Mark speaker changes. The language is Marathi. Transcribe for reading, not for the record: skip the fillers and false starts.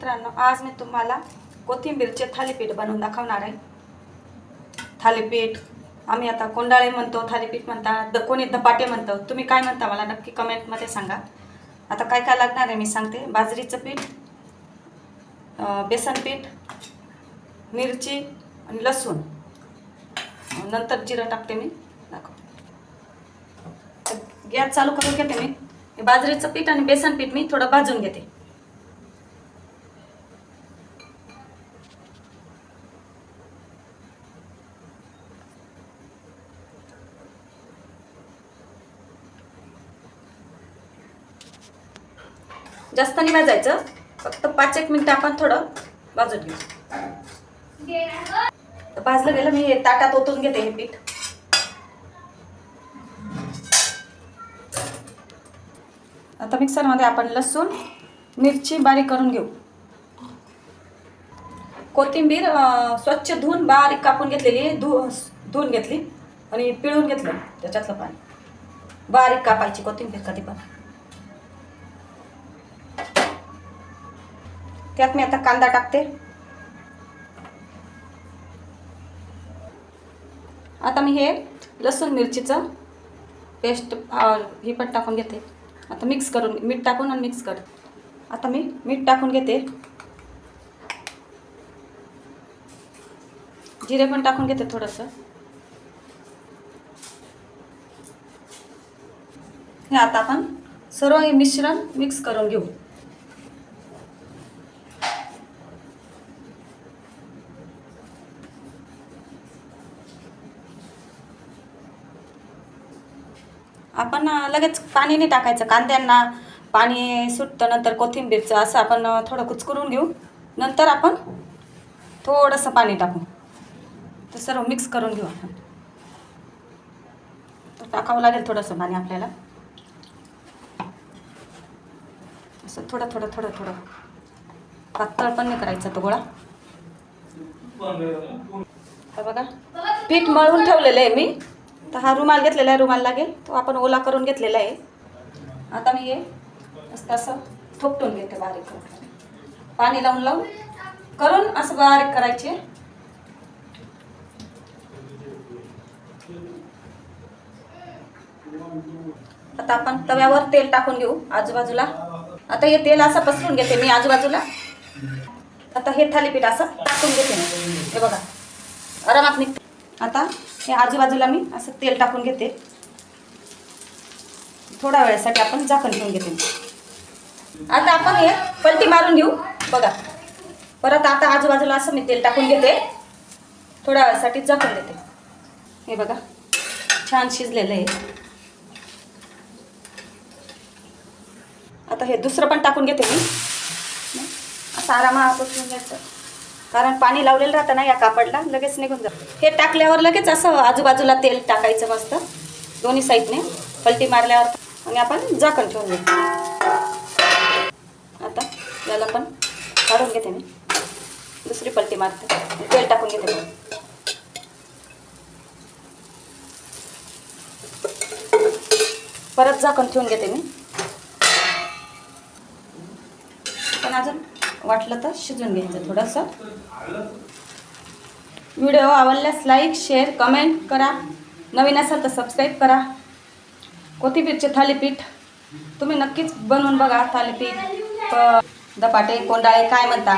Speaker 1: मित्रांनो, आज मी तुम्हाला कोथिंबीरचे थालीपीठ बनवून दाखवणार आहे. थालीपीठ आम्ही आता कोंडाळे म्हणतो, थालीपीठ म्हणतात, कोणी धपाटे म्हणतो. तुम्ही काय म्हणता मला नक्की कमेंटमध्ये सांगा. आता काय काय लागणार आहे मी सांगते. बाजरीचं पीठ, बेसन पीठ, मिरची आणि लसूण, नंतर जिरं टाकते मी. गॅस चालू करून घेते मी. बाजरीचं पीठ आणि बेसन पीठ मी थोडं भाजून घेते. जास्त नाही भाजायचं, फक्त 5-1 मिनिट आपण थोडं भाजून घेऊ. भाजलं गेलं मी हे ताटात ओतून घेते हे पीठ. आता मिक्सरमध्ये आपण लसूण मिरची बारीक करून घेऊ. कोथिंबीर स्वच्छ धुवून बारीक कापून घेतलेली आहे. धुवून घेतली आणि पिळून घेतलं त्याच्यातलं पाणी. बारीक कापायची कोथिंबीर कधी पण. त्यात मी आता कांदा टाकते. आता मी हे लसूण मिरचीचं पेस्ट ही पण टाकून घेते. आता मिक्स करून मीठ टाकून आणि मिक्स करते. आता मी मीठ टाकून घेते. जिरे पण टाकून घेते थोडंसं. हे आता आपण सर्व हे मिश्रण मिक्स करून घेऊ. आपण लगेच पाणी नाही टाकायचं. कांद्यांना पाणी सुटतं नंतर कोथिंबीरचं. असं आपण थोडं कुचकरून घेऊ. नंतर आपण थोडंसं पाणी टाकू. तर सर्व मिक्स करून घेऊ आपण. तर टाकावं लागेल थोडंसं पाणी आपल्याला. असं थोडं थोडं थोडं थोडं पातळ पण नाही करायचा तो गोळा. तर बघा पीठ मळून ठेवलेलं आहे मी. तर हा रुमाल घेतलेला आहे, रुमाल लागेल तो आपण ओला करून घेतलेला आहे. आता मी हे असं थोपटून घेते बारीक करून. पाणी लावून लावून करून असं बारीक करायचे. आता आपण तव्यावर तेल टाकून घेऊ आजूबाजूला. आता हे तेल असं पसरून घेते मी आजूबाजूला. आता हे थालीपीठ असं टाकून घेते मी. हे बघा आरामात निघते. आता हे आजूबाजूला मी असं तेल टाकून घेते. थोड्या वेळासाठी आपण झाकण ठेवून घेते. आता आपण हे पलटी मारून घेऊ. बघा परत आता आजूबाजूला असं मी तेल टाकून घेते. थोड्या वेळासाठी झाकण देते. हे बघा छान शिजलेलं आहे. आता हे दुसरं पण टाकून घेते मी. असं आरामात उचलून घ्यायचं, कारण पाणी लावलेलं राहतं ना या कापडला, लगेच निघून जातं. हे टाकल्यावर लगेच असं आजूबाजूला तेल टाकायचं मस्त दोन्ही साईडने पलटी मारल्यावर. आणि आपण झाकण ठेवून घेऊ. आता याला पण काढून घेते मी. दुसरी पलटी मारते, तेल टाकून घेते मी. परत झाकण ठेवून घेते मी. पण अजून वाटलं तर शिजून घ्यायचं थोडंसं. व्हिडिओ आवडल्यास लाईक शेअर कमेंट करा. नवीन असाल तर सबस्क्राईब करा. कोथिंबीरचे थालीपीठ तुम्ही नक्कीच बनवून बघा. थालीपीठ धपाटे कोंडाळे काय म्हणता.